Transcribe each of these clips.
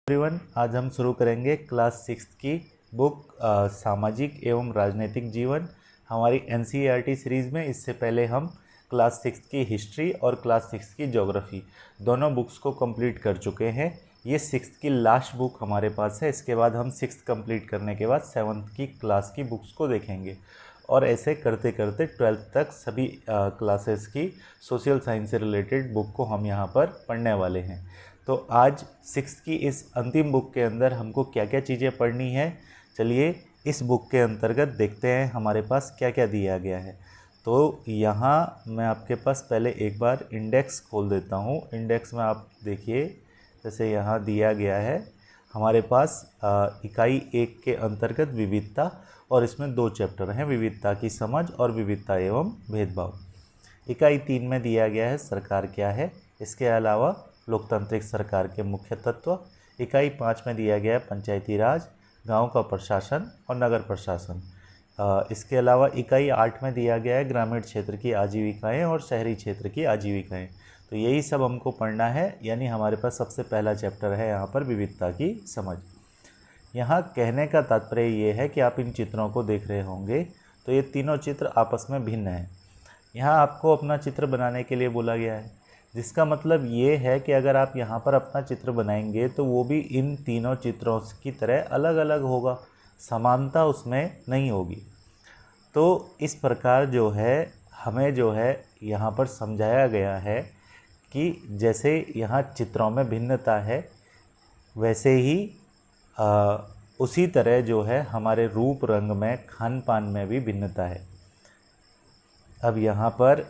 Everyone, आज हम शुरू करेंगे क्लास 6 की बुक सामाजिक एवं राजनीतिक जीवन हमारी एनसीईआरटी सीरीज़ में। इससे पहले हम क्लास 6 की हिस्ट्री और क्लास 6 की ज्योग्राफी दोनों बुक्स को कंप्लीट कर चुके हैं। ये 6th की लास्ट बुक हमारे पास है। इसके बाद हम 6th कंप्लीट करने के बाद 7th की क्लास की बुक्स को देखेंगे और ऐसे करते करते 12th तक सभी क्लासेस की सोशल साइंस से रिलेटेड बुक को हम यहाँ पर पढ़ने वाले हैं। तो आज 6th की इस अंतिम बुक के अंदर हमको क्या क्या चीज़ें पढ़नी है, चलिए इस बुक के अंतर्गत देखते हैं हमारे पास क्या क्या दिया गया है। तो यहाँ मैं आपके पास पहले एक बार इंडेक्स खोल देता हूँ। इंडेक्स में आप देखिए, जैसे यहाँ दिया गया है हमारे पास इकाई 1 के अंतर्गत विविधता, और इसमें 2 चैप्टर हैं, विविधता की समझ और विविधता एवं भेदभाव। इकाई 3 में दिया गया है सरकार क्या है, इसके अलावा लोकतांत्रिक सरकार के मुख्य तत्व। इकाई 5 में दिया गया है पंचायती राज, गांव का प्रशासन और नगर प्रशासन। इसके अलावा इकाई 8 में दिया गया है ग्रामीण क्षेत्र की आजीविकाएं और शहरी क्षेत्र की आजीविकाएं। तो यही सब हमको पढ़ना है, यानी हमारे पास सबसे पहला चैप्टर है यहाँ पर विविधता की समझ। यहाँ कहने का तात्पर्य ये है कि आप इन चित्रों को देख रहे होंगे तो ये तीनों चित्र आपस में भिन्न हैं। यहाँ आपको अपना चित्र बनाने के लिए बोला गया है, जिसका मतलब ये है कि अगर आप यहाँ पर अपना चित्र बनाएंगे तो वो भी इन तीनों चित्रों की तरह अलग अलग होगा, समानता उसमें नहीं होगी। तो इस प्रकार जो है हमें जो है यहाँ पर समझाया गया है कि जैसे यहाँ चित्रों में भिन्नता है, वैसे ही उसी तरह जो है हमारे रूप रंग में, खान पान में भी भिन्नता है। अब यहाँ पर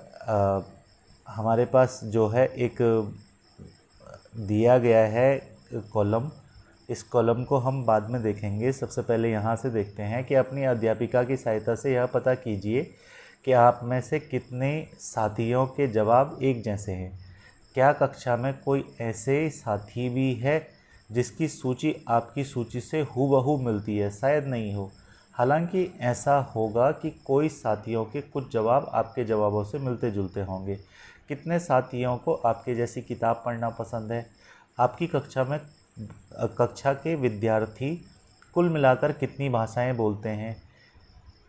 हमारे पास जो है एक दिया गया है कॉलम। इस कॉलम को हम बाद में देखेंगे। सबसे पहले यहाँ से देखते हैं कि अपनी अध्यापिका की सहायता से यह पता कीजिए कि आप में से कितने साथियों के जवाब एक जैसे हैं। क्या कक्षा में कोई ऐसे साथी भी है जिसकी सूची आपकी सूची से हूबहू मिलती है? शायद नहीं हो। हालांकि ऐसा होगा कि कोई साथियों के कुछ जवाब आपके जवाबों से मिलते जुलते होंगे। कितने साथियों को आपके जैसी किताब पढ़ना पसंद है? आपकी कक्षा के विद्यार्थी कुल मिलाकर कितनी भाषाएं बोलते हैं?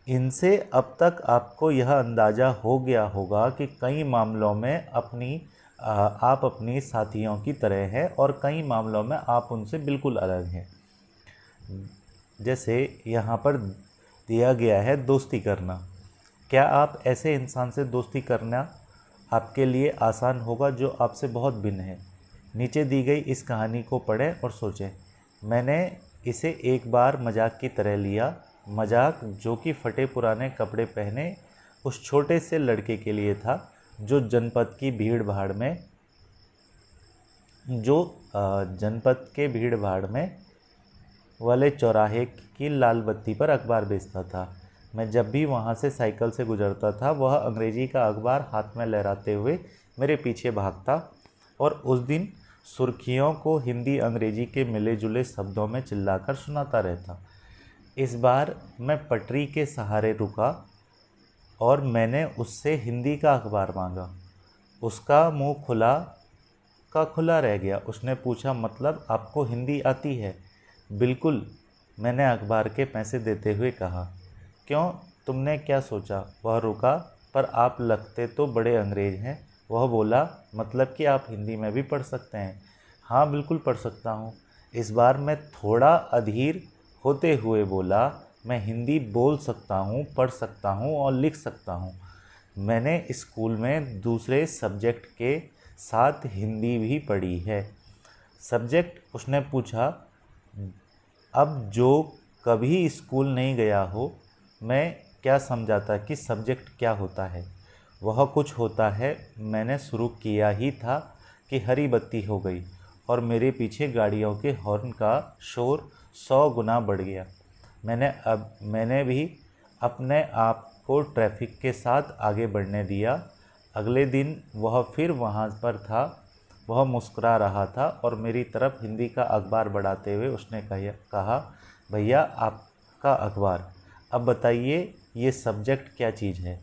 इनसे अब तक आपको यह अंदाज़ा हो गया होगा कि कई मामलों में आप अपनी साथियों की तरह हैं और कई मामलों में आप उनसे बिल्कुल अलग हैं। जैसे यहाँ पर दिया गया है दोस्ती करना। क्या आप ऐसे इंसान से दोस्ती करना आपके लिए आसान होगा जो आपसे बहुत भिन्न है? नीचे दी गई इस कहानी को पढ़ें और सोचें। मैंने इसे एक बार मजाक की तरह लिया, मजाक जो कि फटे पुराने कपड़े पहने उस छोटे से लड़के के लिए था जो जनपद के भीड़ भाड़ में वाले चौराहे की लाल बत्ती पर अखबार बेचता था। मैं जब भी वहाँ से साइकिल से गुजरता था, वह अंग्रेजी का अखबार हाथ में लहराते हुए मेरे पीछे भागता और उस दिन सुर्खियों को हिंदी अंग्रेजी के मिले जुले शब्दों में चिल्लाकर सुनाता रहता। इस बार मैं पटरी के सहारे रुका और मैंने उससे हिंदी का अखबार मांगा। उसका मुंह खुला रह गया। उसने पूछा, मतलब आपको हिंदी आती है? बिल्कुल, मैंने अखबार के पैसे देते हुए कहा। क्यों, तुमने क्या सोचा? वह रुका, पर आप लगते तो बड़े अंग्रेज हैं। वह बोला, मतलब कि आप हिंदी में भी पढ़ सकते हैं? हाँ, बिल्कुल पढ़ सकता हूँ। इस बार मैं थोड़ा अधीर होते हुए बोला, मैं हिंदी बोल सकता हूँ, पढ़ सकता हूँ और लिख सकता हूँ। मैंने स्कूल में दूसरे सब्जेक्ट के साथ हिंदी भी पढ़ी है। सब्जेक्ट? उसने पूछा। अब जो कभी स्कूल नहीं गया हो, मैं क्या समझाता कि सब्जेक्ट क्या होता है? वह कुछ होता है। मैंने शुरू किया ही था कि हरी बत्ती हो गई और मेरे पीछे गाड़ियों के हॉर्न का शोर 100 गुना बढ़ गया। मैंने भी अपने आप को ट्रैफिक के साथ आगे बढ़ने दिया। अगले दिन वह फिर वहाँ पर था। वह मुस्कुरा रहा था और मेरी तरफ हिंदी का अखबार बढ़ाते हुए उसने कहा, भैया आपका अखबार। अब बताइए ये सब्जेक्ट क्या चीज़ है?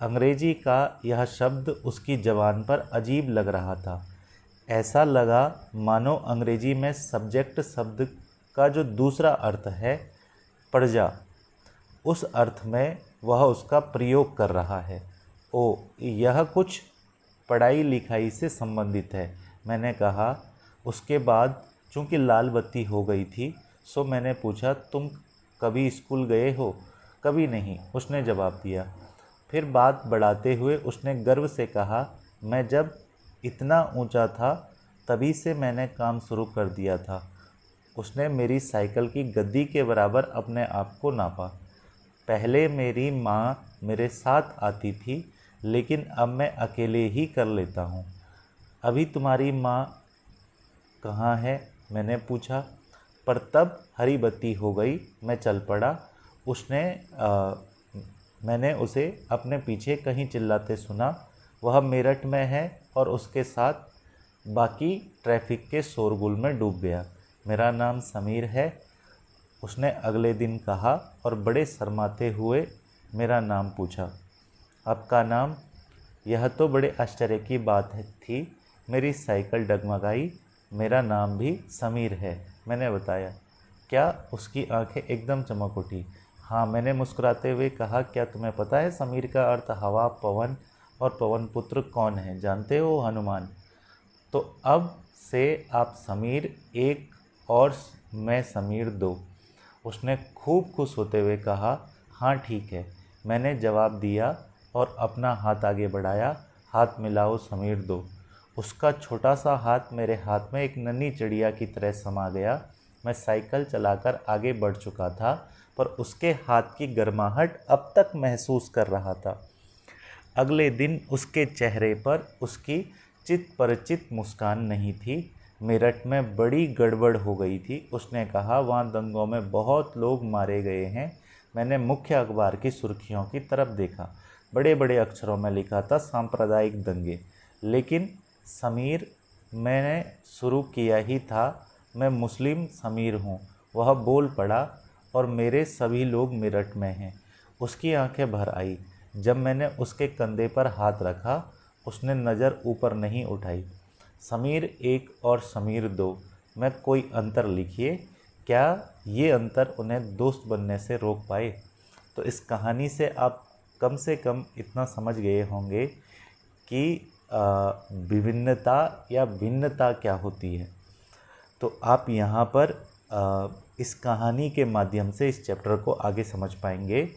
अंग्रेजी का यह शब्द उसकी ज़बान पर अजीब लग रहा था। ऐसा लगा मानो अंग्रेजी में सब्जेक्ट शब्द का जो दूसरा अर्थ है प्रजा, उस अर्थ में वह उसका प्रयोग कर रहा है। ओ, यह कुछ पढ़ाई लिखाई से संबंधित है, मैंने कहा। उसके बाद चूंकि लाल बत्ती हो गई थी, सो मैंने पूछा, तुम कभी स्कूल गए हो? कभी नहीं, उसने जवाब दिया। फिर बात बढ़ाते हुए उसने गर्व से कहा, मैं जब इतना ऊंचा था तभी से मैंने काम शुरू कर दिया था। उसने मेरी साइकिल की गद्दी के बराबर अपने आप को नापा। पहले मेरी माँ मेरे साथ आती थी, लेकिन अब मैं अकेले ही कर लेता हूँ। अभी तुम्हारी माँ कहाँ है? मैंने पूछा। पर तब हरी बत्ती हो गई, मैं चल पड़ा। मैंने उसे अपने पीछे कहीं चिल्लाते सुना। वह मेरठ में है और उसके साथ बाकी ट्रैफिक के शोरगुल में डूब गया। मेरा नाम समीर है, उसने अगले दिन कहा और बड़े शर्माते हुए मेरा नाम पूछा। आपका नाम? यह तो बड़े आश्चर्य की बात थी। मेरी साइकिल डगमगाई। मेरा नाम भी समीर है, मैंने बताया। क्या? उसकी आंखें एकदम चमक उठी। हाँ, मैंने मुस्कुराते हुए कहा, क्या तुम्हें पता है समीर का अर्थ हवा, पवन और पवन पुत्र कौन है? जानते हो? हनुमान। तो अब से आप समीर एक और मैं समीर दो, उसने खूब खुश होते हुए कहा। हाँ ठीक है, मैंने जवाब दिया और अपना हाथ आगे बढ़ाया। हाथ मिलाओ समीर दो। उसका छोटा सा हाथ मेरे हाथ में एक नन्ही चिड़िया की तरह समा गया। मैं साइकिल चलाकर आगे बढ़ चुका था, पर उसके हाथ की गर्माहट अब तक महसूस कर रहा था। अगले दिन उसके चेहरे पर उसकी चित परिचित मुस्कान नहीं थी। मेरठ में बड़ी गड़बड़ हो गई थी, उसने कहा। वहाँ दंगों में बहुत लोग मारे गए हैं। मैंने मुख्य अखबार की सुर्खियों की तरफ देखा। बड़े बड़े अक्षरों में लिखा था, सांप्रदायिक दंगे। लेकिन समीर, मैंने शुरू किया ही था। मैं मुस्लिम समीर हूँ। वह बोल पड़ा। और मेरे सभी लोग मेरठ में हैं। उसकी आंखें भर आई जब मैंने उसके कंधे पर हाथ रखा। उसने नज़र ऊपर नहीं उठाई। समीर एक और समीर दो में कोई अंतर लिखिए। क्या ये अंतर उन्हें दोस्त बनने से रोक पाए? तो इस कहानी से कम इतना समझ गए होंगे कि विभिन्नता या भिन्नता क्या होती है। तो आप यहाँ पर इस कहानी के माध्यम से इस चैप्टर को आगे समझ पाएंगे।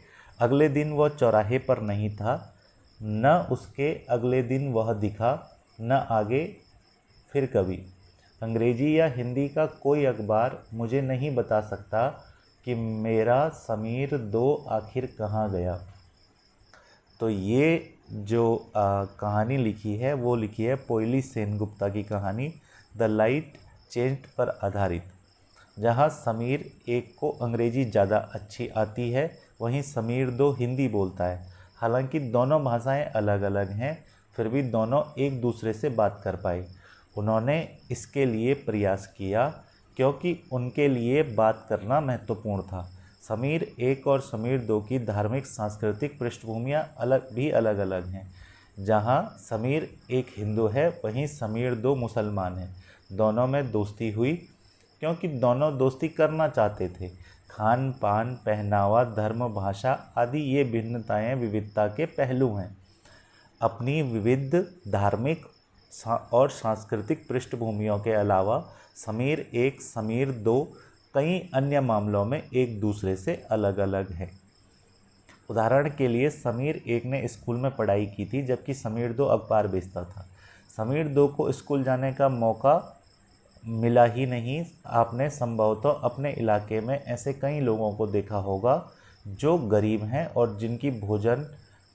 अगले दिन वह चौराहे पर नहीं था, न उसके अगले दिन वह दिखा, न आगे फिर कभी। अंग्रेजी या हिंदी का कोई अखबार मुझे नहीं बता सकता कि मेरा समीर दो आखिर कहाँ गया। तो ये जो कहानी लिखी है वो लिखी है पोयली सेनगुप्ता की कहानी द लाइट चेंज्ड पर आधारित, जहाँ समीर एक को अंग्रेजी ज़्यादा अच्छी आती है, वहीं समीर दो हिंदी बोलता है। हालांकि दोनों भाषाएं अलग अलग हैं, फिर भी दोनों एक दूसरे से बात कर पाए। उन्होंने इसके लिए प्रयास किया क्योंकि उनके लिए बात करना महत्वपूर्ण था। समीर एक और समीर दो की धार्मिक सांस्कृतिक पृष्ठभूमियाँ अलग अलग हैं। जहाँ समीर एक हिंदू है, वहीं समीर दो मुसलमान हैं। दोनों में दोस्ती हुई क्योंकि दोनों दोस्ती करना चाहते थे। खान पान, पहनावा, धर्म, भाषा आदि ये भिन्नताएं विविधता के पहलू हैं। अपनी विविध धार्मिक और सांस्कृतिक पृष्ठभूमियों के अलावा समीर एक समीर दो कई अन्य मामलों में एक दूसरे से अलग अलग हैं। उदाहरण के लिए समीर एक ने स्कूल में पढ़ाई की थी, जबकि समीर दो अखबार बेचता था। समीर दो को स्कूल जाने का मौका मिला ही नहीं। आपने संभवतः अपने इलाके में ऐसे कई लोगों को देखा होगा जो गरीब हैं और जिनकी भोजन,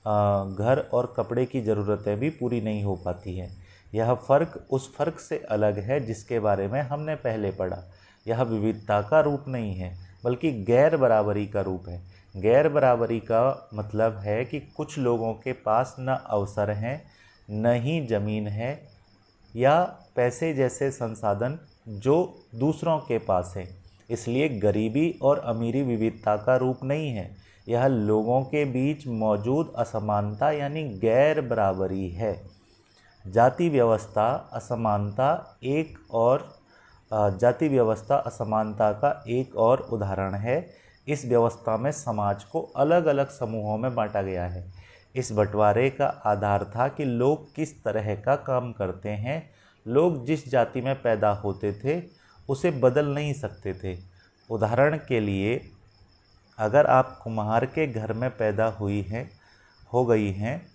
घर और कपड़े की ज़रूरतें भी पूरी नहीं हो पाती हैं। यह फ़र्क उस फ़र्क से अलग है जिसके बारे में हमने पहले पढ़ा। यह विविधता का रूप नहीं है, बल्कि गैर बराबरी का रूप है। गैर बराबरी का मतलब है कि कुछ लोगों के पास न अवसर हैं, न ही ज़मीन है या पैसे जैसे संसाधन जो दूसरों के पास है। इसलिए गरीबी और अमीरी विविधता का रूप नहीं है, यह लोगों के बीच मौजूद असमानता यानी गैर बराबरी है। जाति व्यवस्था असमानता जाति व्यवस्था असमानता का एक और उदाहरण है। इस व्यवस्था में समाज को अलग अलग समूहों में बांटा गया है। इस बंटवारे का आधार था कि लोग किस तरह का काम करते हैं। लोग जिस जाति में पैदा होते थे उसे बदल नहीं सकते थे। उदाहरण के लिए, अगर आप कुम्हार के घर में पैदा हो गई हैं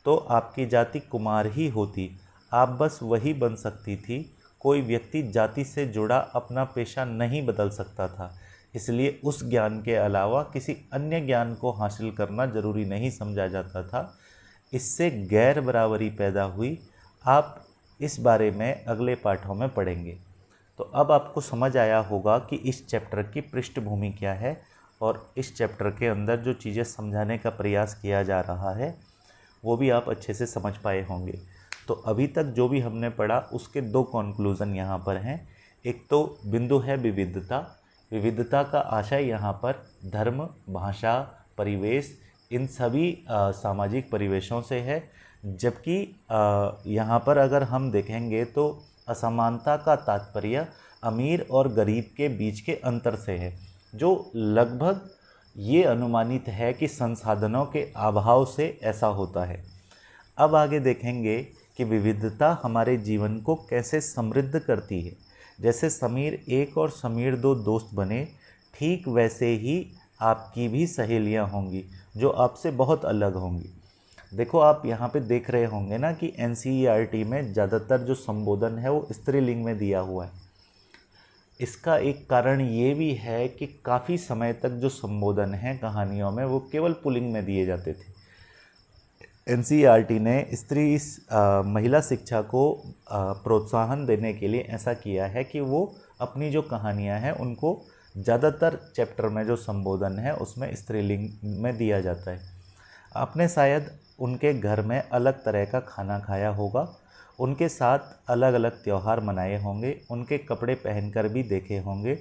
तो आपकी जाति कुम्हार ही होती, आप बस वही बन सकती थी। कोई व्यक्ति जाति से जुड़ा अपना पेशा नहीं बदल सकता था, इसलिए उस ज्ञान के अलावा किसी अन्य ज्ञान को हासिल करना जरूरी नहीं समझा जाता था। इससे गैर बराबरी पैदा हुई। आप इस बारे में अगले पाठों में पढ़ेंगे। तो अब आपको समझ आया होगा कि इस चैप्टर की पृष्ठभूमि क्या है और इस चैप्टर के अंदर जो चीज़ें समझाने का प्रयास किया जा रहा है वो भी आप अच्छे से समझ पाए होंगे। तो अभी तक जो भी हमने पढ़ा उसके दो कंक्लूज़न यहाँ पर हैं। एक तो बिंदु है विविधता। विविधता का आशय यहाँ पर धर्म, भाषा, परिवेश, इन सभी सामाजिक परिवेशों से है। जबकि यहाँ पर अगर हम देखेंगे तो असमानता का तात्पर्य अमीर और गरीब के बीच के अंतर से है, जो लगभग ये अनुमानित है कि संसाधनों के अभाव से ऐसा होता है। अब आगे देखेंगे कि विविधता हमारे जीवन को कैसे समृद्ध करती है। जैसे समीर 1 और समीर 2 दोस्त बने, ठीक वैसे ही आपकी भी सहेलियां होंगी जो आपसे बहुत अलग होंगी। देखो, आप यहाँ पे देख रहे होंगे ना कि एनसीईआरटी में ज़्यादातर जो संबोधन है वो स्त्रीलिंग में दिया हुआ है। इसका एक कारण ये भी है कि काफ़ी समय तक जो संबोधन हैं कहानियों में वो केवल पुल्लिंग में दिए जाते थे। एनसीईआरटी ने महिला शिक्षा को प्रोत्साहन देने के लिए ऐसा किया है कि वो अपनी जो कहानियाँ हैं उनको ज़्यादातर चैप्टर में जो संबोधन है उसमें स्त्रीलिंग में दिया जाता है। आपने शायद उनके घर में अलग तरह का खाना खाया होगा, उनके साथ अलग अलग त्यौहार मनाए होंगे, उनके कपड़े पहनकर भी देखे होंगे,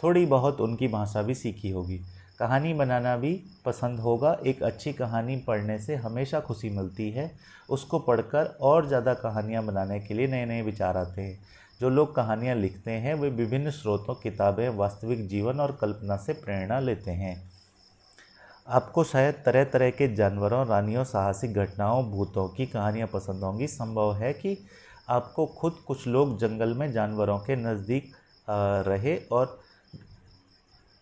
थोड़ी बहुत उनकी भाषा भी सीखी होगी। कहानी बनाना भी पसंद होगा। एक अच्छी कहानी पढ़ने से हमेशा खुशी मिलती है। उसको पढ़कर और ज़्यादा कहानियाँ बनाने के लिए नए नए विचार आते हैं। जो लोग कहानियाँ लिखते हैं वे विभिन्न स्रोतों, किताबें, वास्तविक जीवन और कल्पना से प्रेरणा लेते हैं। आपको शायद तरह तरह के जानवरों, रानियों, साहसिक घटनाओं, भूतों की कहानियाँ पसंद होंगी। संभव है कि आपको खुद कुछ लोग जंगल में जानवरों के नज़दीक रहे और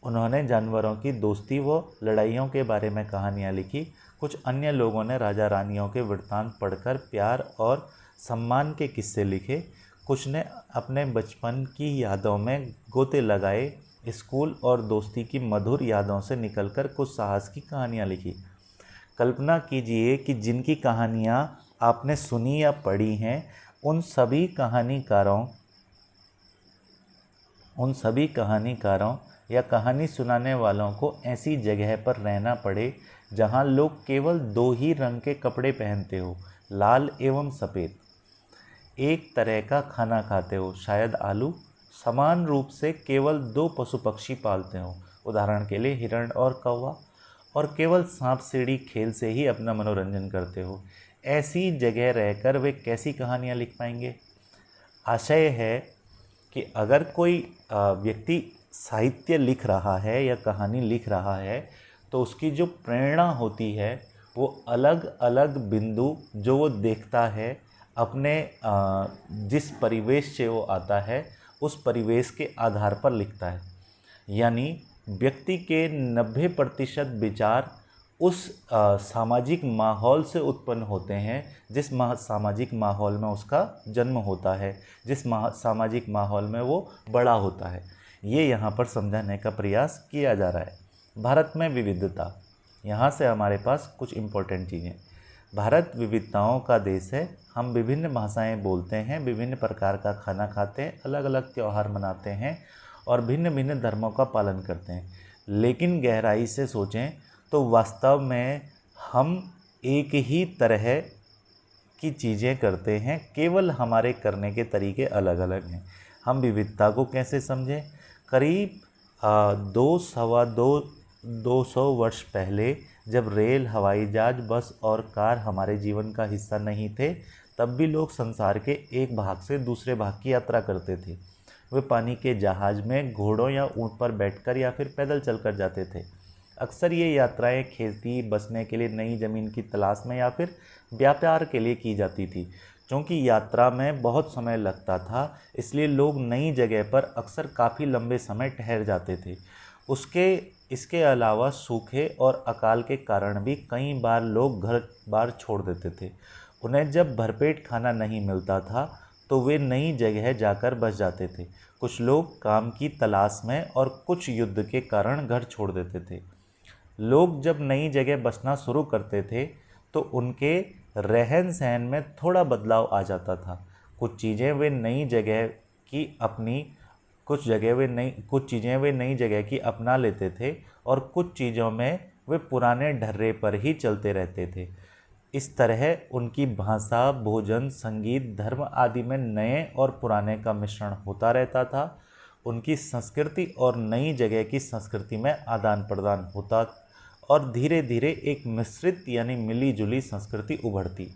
उन्होंने जानवरों की दोस्ती व लड़ाइयों के बारे में कहानियाँ लिखी। कुछ अन्य लोगों ने राजा रानियों के वृत्तांत पढ़कर प्यार और सम्मान के किस्से लिखे। कुछ ने अपने बचपन की यादों में गोते लगाए। स्कूल और दोस्ती की मधुर यादों से निकलकर कुछ साहस की कहानियाँ लिखी। कल्पना कीजिए कि जिनकी कहानियाँ आपने सुनी या पढ़ी हैं उन सभी कहानीकारों या कहानी सुनाने वालों को ऐसी जगह पर रहना पड़े जहाँ लोग केवल 2 ही रंग के कपड़े पहनते हो, लाल एवं सफ़ेद, एक तरह का खाना खाते हो, शायद आलू, समान रूप से केवल 2 पशु पक्षी पालते हो, उदाहरण के लिए हिरण और कौवा, और केवल सांप सीढ़ी खेल से ही अपना मनोरंजन करते हो। ऐसी जगह रहकर वे कैसी कहानियाँ लिख पाएंगे? आशय है कि अगर कोई व्यक्ति साहित्य लिख रहा है या कहानी लिख रहा है तो उसकी जो प्रेरणा होती है वो अलग अलग बिंदु जो वो देखता है अपने जिस परिवेश से वो आता है उस परिवेश के आधार पर लिखता है। यानी व्यक्ति के 90% विचार उस सामाजिक माहौल से उत्पन्न होते हैं जिस सामाजिक माहौल में उसका जन्म होता है, जिस सामाजिक माहौल में वो बड़ा होता है। ये यहाँ पर समझाने का प्रयास किया जा रहा है। भारत में विविधता, यहाँ से हमारे पास कुछ इम्पोर्टेंट चीज़ें। भारत विविधताओं का देश है। हम विभिन्न भाषाएं बोलते हैं, विभिन्न प्रकार का खाना खाते हैं, अलग अलग त्यौहार मनाते हैं और भिन्न भिन्न धर्मों का पालन करते हैं। लेकिन गहराई से सोचें तो वास्तव में हम एक ही तरह की चीज़ें करते हैं, केवल हमारे करने के तरीके अलग अलग हैं। हम विविधता को कैसे समझें? करीब 200 वर्ष पहले जब रेल, हवाई जहाज, बस और कार हमारे जीवन का हिस्सा नहीं थे, तब भी लोग संसार के एक भाग से दूसरे भाग की यात्रा करते थे। वे पानी के जहाज में घोड़ों या ऊंट पर बैठकर या फिर पैदल चलकर जाते थे। अक्सर ये यात्राएं खेती, बसने के लिए नई ज़मीन की तलाश में या फिर व्यापार के लिए की जाती थी। क्योंकि यात्रा में बहुत समय लगता था, इसलिए लोग नई जगह पर अक्सर काफ़ी लंबे समय ठहर जाते थे। इसके अलावा सूखे और अकाल के कारण भी कई बार लोग घर बार छोड़ देते थे। उन्हें जब भरपेट खाना नहीं मिलता था तो वे नई जगह जाकर बस जाते थे। कुछ लोग काम की तलाश में और कुछ युद्ध के कारण घर छोड़ देते थे। लोग जब नई जगह बसना शुरू करते थे तो उनके रहन सहन में थोड़ा बदलाव आ जाता था। कुछ चीज़ें वे नई जगह की अपनी कुछ चीज़ें वे नई जगह की अपना लेते थे और कुछ चीज़ों में वे पुराने ढर्रे पर ही चलते रहते थे। इस तरह उनकी भाषा, भोजन, संगीत, धर्म आदि में नए और पुराने का मिश्रण होता रहता था। उनकी संस्कृति और नई जगह की संस्कृति में आदान प्रदान होता और धीरे धीरे एक मिश्रित यानी मिली जुली संस्कृति उभरती।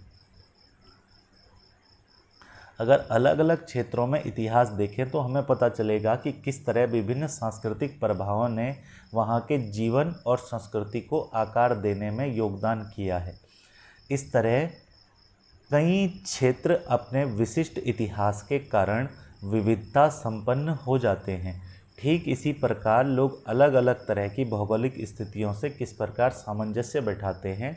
अगर अलग अलग क्षेत्रों में इतिहास देखें तो हमें पता चलेगा कि किस तरह विभिन्न सांस्कृतिक प्रभावों ने वहाँ के जीवन और संस्कृति को आकार देने में योगदान किया है। इस तरह कई क्षेत्र अपने विशिष्ट इतिहास के कारण विविधता संपन्न हो जाते हैं। ठीक इसी प्रकार लोग अलग अलग तरह की भौगोलिक स्थितियों से किस प्रकार सामंजस्य बैठाते हैं,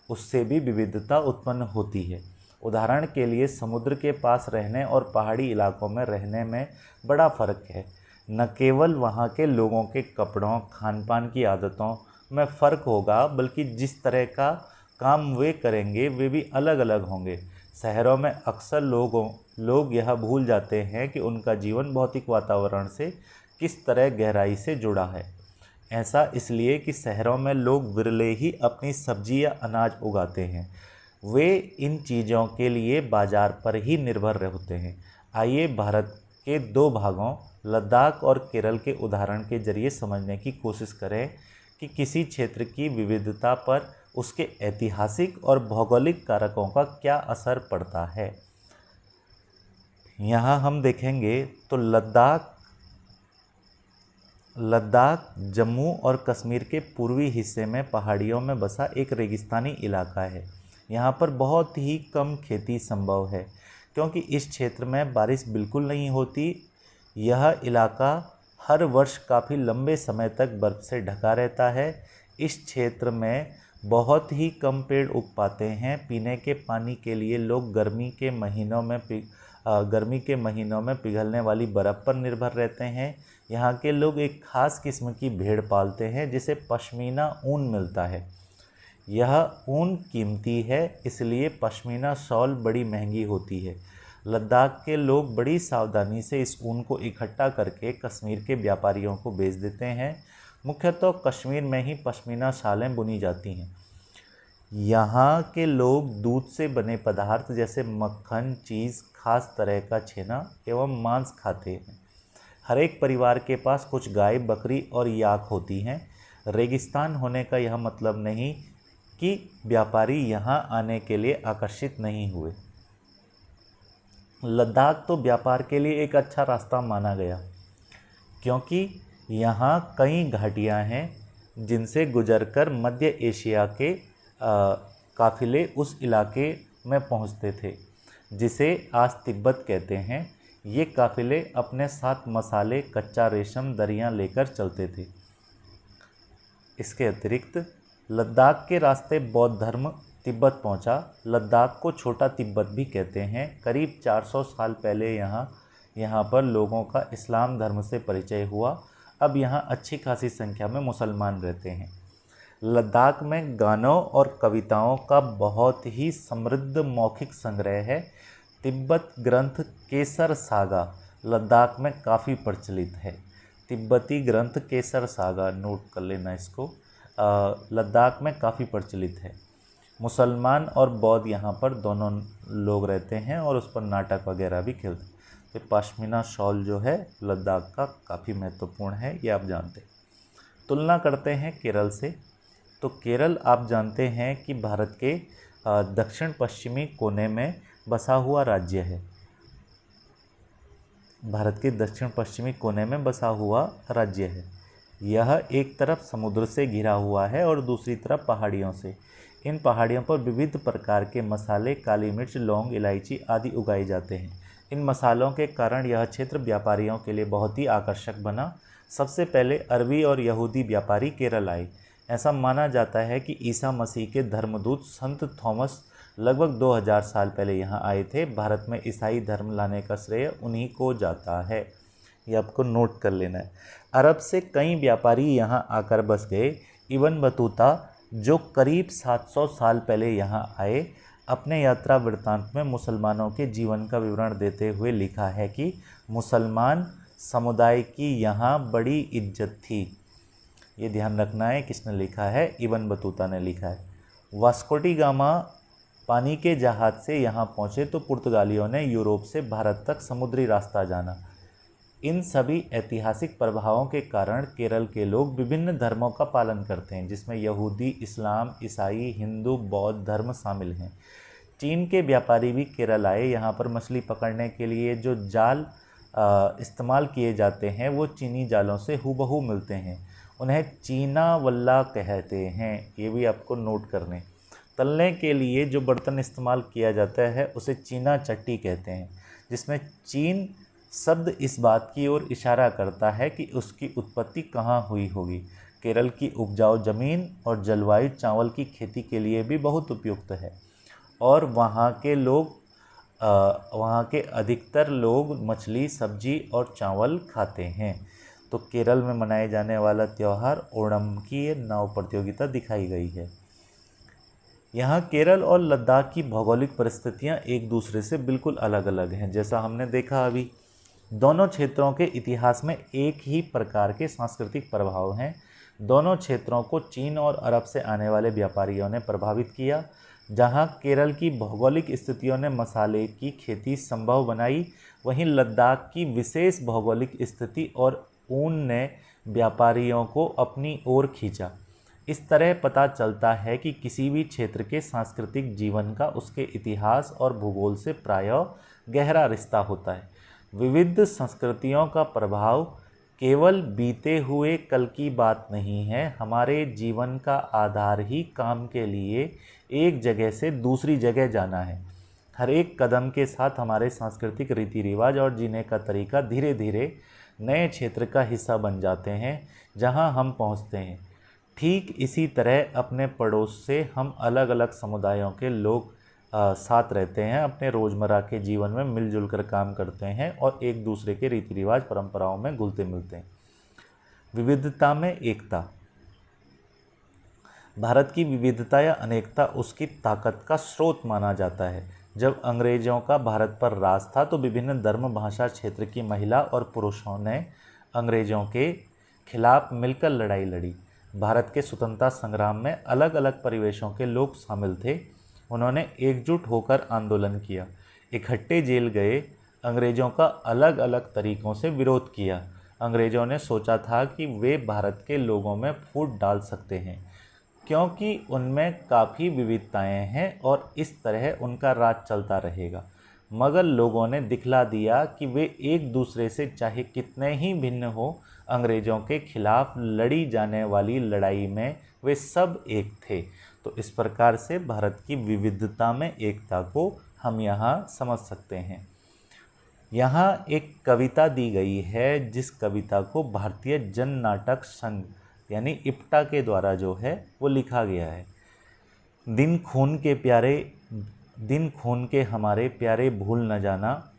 उससे भी विविधता उत्पन्न होती है। उदाहरण के लिए समुद्र के पास रहने और पहाड़ी इलाकों में रहने में बड़ा फ़र्क है। न केवल वहाँ के लोगों के कपड़ों, खान पान की आदतों में फ़र्क होगा, बल्कि जिस तरह का काम वे करेंगे वे भी अलग अलग होंगे। शहरों में अक्सर लोग यह भूल जाते हैं कि उनका जीवन भौतिक वातावरण से किस तरह गहराई से जुड़ा है। ऐसा इसलिए कि शहरों में लोग विरले ही अपनी सब्जी या अनाज उगाते हैं। वे इन चीज़ों के लिए बाजार पर ही निर्भर होते हैं। आइए भारत के दो भागों लद्दाख और केरल के उदाहरण के जरिए समझने की कोशिश करें कि किसी क्षेत्र की विविधता पर उसके ऐतिहासिक और भौगोलिक कारकों का क्या असर पड़ता है। यहाँ हम देखेंगे तो लद्दाख जम्मू और कश्मीर के पूर्वी हिस्से में पहाड़ियों में बसा एक रेगिस्तानी इलाका है। यहाँ पर बहुत ही कम खेती संभव है क्योंकि इस क्षेत्र में बारिश बिल्कुल नहीं होती। यह इलाका हर वर्ष काफ़ी लंबे समय तक बर्फ़ से ढका रहता है। इस क्षेत्र में बहुत ही कम पेड़ उग पाते हैं। पीने के पानी के लिए लोग गर्मी के महीनों में पिघलने वाली बर्फ़ पर निर्भर रहते हैं। यहाँ के लोग एक ख़ास किस्म की भेड़ पालते हैं जिसे पश्मीना ऊन मिलता है। यह ऊन कीमती है, इसलिए पश्मीना शॉल बड़ी महंगी होती है। लद्दाख के लोग बड़ी सावधानी से इस ऊन को इकट्ठा करके कश्मीर के व्यापारियों को बेच देते हैं। मुख्यतः कश्मीर में ही पश्मीना शालें बुनी जाती हैं। यहाँ के लोग दूध से बने पदार्थ जैसे मक्खन, चीज़, खास तरह का छेना एवं मांस खाते हैं। हर एक परिवार के पास कुछ गाय, बकरी और याक होती हैं। रेगिस्तान होने का यह मतलब नहीं कि व्यापारी यहाँ आने के लिए आकर्षित नहीं हुए। लद्दाख तो व्यापार के लिए एक अच्छा रास्ता माना गया क्योंकि यहाँ कई घाटियाँ हैं जिनसे गुजरकर मध्य एशिया के काफ़िले उस इलाके में पहुँचते थे जिसे आज तिब्बत कहते हैं। ये काफ़िले अपने साथ मसाले, कच्चा रेशम, दरियाँ लेकर चलते थे। इसके अतिरिक्त लद्दाख के रास्ते बौद्ध धर्म तिब्बत पहुंचा। लद्दाख को छोटा तिब्बत भी कहते हैं। करीब 400 साल पहले यहाँ पर लोगों का इस्लाम धर्म से परिचय हुआ। अब यहाँ अच्छी खासी संख्या में मुसलमान रहते हैं। लद्दाख में गानों और कविताओं का बहुत ही समृद्ध मौखिक संग्रह है। तिब्बत ग्रंथ केसर सागा लद्दाख में काफ़ी प्रचलित है। तिब्बती ग्रंथ केसर सागा, नोट कर लेना इसको, लद्दाख में काफ़ी प्रचलित है। मुसलमान और बौद्ध यहाँ पर दोनों लोग रहते हैं और उस पर नाटक वगैरह भी खेलते हैं। तो पश्मीना शॉल जो है लद्दाख का काफ़ी महत्वपूर्ण है, ये आप जानते हैं। तुलना करते हैं केरल से, तो केरल आप जानते हैं कि भारत के दक्षिण पश्चिमी कोने में बसा हुआ राज्य है। भारत के दक्षिण पश्चिमी कोने में बसा हुआ राज्य है। यह एक तरफ समुद्र से घिरा हुआ है और दूसरी तरफ पहाड़ियों से। इन पहाड़ियों पर विविध प्रकार के मसाले, काली मिर्च, लौंग, इलायची आदि उगाए जाते हैं। इन मसालों के कारण यह क्षेत्र व्यापारियों के लिए बहुत ही आकर्षक बना। सबसे पहले अरबी और यहूदी व्यापारी केरल आए। ऐसा माना जाता है कि ईसा मसीह के धर्मदूत संत थॉमस लगभग 2000 साल पहले यहाँ आए थे। भारत में ईसाई धर्म लाने का श्रेय उन्हीं को जाता है। ये आपको नोट कर लेना है। अरब से कई व्यापारी यहाँ आकर बस गए। इब्न बतूता, जो करीब 700 साल पहले यहाँ आए, अपने यात्रा वृत्तांत में मुसलमानों के जीवन का विवरण देते हुए लिखा है कि मुसलमान समुदाय की यहाँ बड़ी इज्जत थी। ये ध्यान रखना है किसने लिखा है, इब्न बतूता ने लिखा है। वास्को डी गामा पानी के जहाज से यहाँ पहुँचे तो पुर्तगालियों ने यूरोप से भारत तक समुद्री रास्ता जाना। इन सभी ऐतिहासिक प्रभावों के कारण केरल के लोग विभिन्न धर्मों का पालन करते हैं, जिसमें यहूदी, इस्लाम, ईसाई, हिंदू, बौद्ध धर्म शामिल हैं। चीन के व्यापारी भी केरल आए। यहाँ पर मछली पकड़ने के लिए जो जाल इस्तेमाल किए जाते हैं वो चीनी जालों से हूबहू मिलते हैं। उन्हें चीना वल्ला कहते हैं। ये भी आपको नोट करने। तलने के लिए जो बर्तन इस्तेमाल किया जाता है उसे चीना चट्टी कहते हैं, जिसमें चीन शब्द इस बात की ओर इशारा करता है कि उसकी उत्पत्ति कहाँ हुई होगी। केरल की उपजाऊ जमीन और जलवायु चावल की खेती के लिए भी बहुत उपयुक्त है और वहाँ के अधिकतर लोग मछली, सब्जी और चावल खाते हैं। तो केरल में मनाए जाने वाला त्यौहार ओणम की नाव प्रतियोगिता दिखाई गई है। यहाँ केरल और लद्दाख की भौगोलिक परिस्थितियाँ एक दूसरे से बिल्कुल अलग अलग हैं। जैसा हमने देखा अभी, दोनों क्षेत्रों के इतिहास में एक ही प्रकार के सांस्कृतिक प्रभाव हैं। दोनों क्षेत्रों को चीन और अरब से आने वाले व्यापारियों ने प्रभावित किया। जहाँ केरल की भौगोलिक स्थितियों ने मसाले की खेती संभव बनाई, वहीं लद्दाख की विशेष भौगोलिक स्थिति और ऊन ने व्यापारियों को अपनी ओर खींचा। इस तरह पता चलता है कि किसी भी क्षेत्र के सांस्कृतिक जीवन का उसके इतिहास और भूगोल से प्रायः गहरा रिश्ता होता है। विविध संस्कृतियों का प्रभाव केवल बीते हुए कल की बात नहीं है। हमारे जीवन का आधार ही काम के लिए एक जगह से दूसरी जगह जाना है। हर एक कदम के साथ हमारे सांस्कृतिक रीति रिवाज और जीने का तरीका धीरे धीरे नए क्षेत्र का हिस्सा बन जाते हैं जहां हम पहुंचते हैं। ठीक इसी तरह अपने पड़ोस से हम अलग अलग समुदायों के लोग साथ रहते हैं, अपने रोज़मर्रा के जीवन में मिलजुल कर काम करते हैं और एक दूसरे के रीति रिवाज, परंपराओं में घुलते मिलते हैं। विविधता में एकता। भारत की विविधता या अनेकता उसकी ताकत का स्रोत माना जाता है। जब अंग्रेजों का भारत पर राज था तो विभिन्न धर्म, भाषा, क्षेत्र की महिला और पुरुषों ने अंग्रेजों के खिलाफ मिलकर लड़ाई लड़ी। भारत के स्वतंत्रता संग्राम में अलग अलग परिवेशों के लोग शामिल थे। उन्होंने एकजुट होकर आंदोलन किया, इकट्ठे जेल गए, अंग्रेज़ों का अलग अलग तरीक़ों से विरोध किया। अंग्रेज़ों ने सोचा था कि वे भारत के लोगों में फूट डाल सकते हैं क्योंकि उनमें काफ़ी विविधताएं हैं और इस तरह उनका राज चलता रहेगा। मगर लोगों ने दिखला दिया कि वे एक दूसरे से चाहे कितने ही भिन्न हो, अंग्रेज़ों के खिलाफ लड़ी जाने वाली लड़ाई में वे सब एक थे। तो इस प्रकार से भारत की विविधता में एकता को हम यहाँ समझ सकते हैं। यहाँ एक कविता दी गई है जिस कविता को भारतीय जन नाटक संघ यानी इप्टा के द्वारा जो है वो लिखा गया है। दिन खून के हमारे प्यारे भूल न जाना,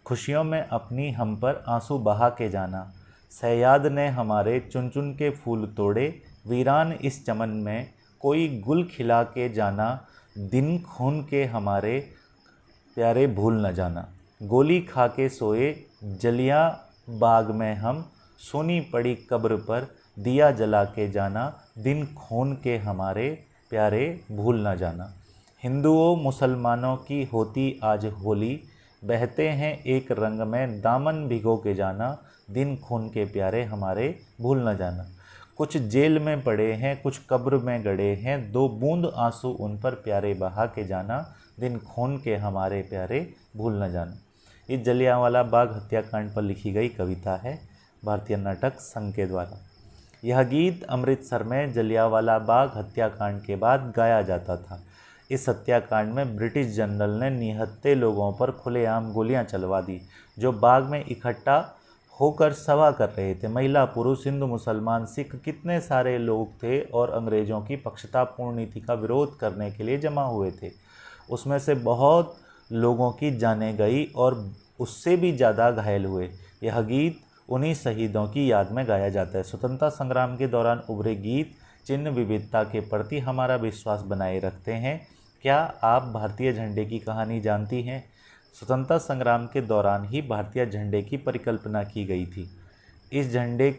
खुशियों में अपनी हम पर आंसू बहा के जाना। सयाद ने हमारे चुन चुन के फूल तोड़े, वीरान इस चमन में कोई गुल खिला के जाना। दिन खून के हमारे प्यारे भूल न जाना, गोली खा के सोए जलियां बाग में हम, सोनी पड़ी कब्र पर दिया जला के जाना। दिन खून के हमारे प्यारे भूल न जाना। हिंदुओं मुसलमानों की होती आज होली, बहते हैं एक रंग में दामन भिगो के जाना। दिन खून के प्यारे हमारे भूल न जाना। कुछ जेल में पड़े हैं, कुछ कब्र में गड़े हैं, दो बूंद आंसू उन पर प्यारे बहा के जाना। दिन खून के हमारे प्यारे भूल न जाना। ये जलियांवाला बाग हत्याकांड पर लिखी गई कविता है भारतीय नाटक संघ के द्वारा। यह गीत अमृतसर में जलियांवाला बाग हत्याकांड के बाद गाया जाता था। इस हत्याकांड में ब्रिटिश जनरल ने निहत्थे लोगों पर खुलेआम गोलियां चलवा दी, जो बाग में इकट्ठा होकर सभा कर रहे थे। महिला, पुरुष, हिंदू, मुसलमान, सिख, कितने सारे लोग थे और अंग्रेज़ों की पक्षतापूर्ण नीति का विरोध करने के लिए जमा हुए थे। उसमें से बहुत लोगों की जानें गई और उससे भी ज़्यादा घायल हुए। यह गीत उन्हीं शहीदों की याद में गाया जाता है। स्वतंत्रता संग्राम के दौरान उभरे गीत चिन्ह विविधता के प्रति हमारा विश्वास बनाए रखते हैं। क्या आप भारतीय झंडे की कहानी जानती हैं? स्वतंत्रता संग्राम के दौरान ही भारतीय झंडे की परिकल्पना की गई थी। इस झंडे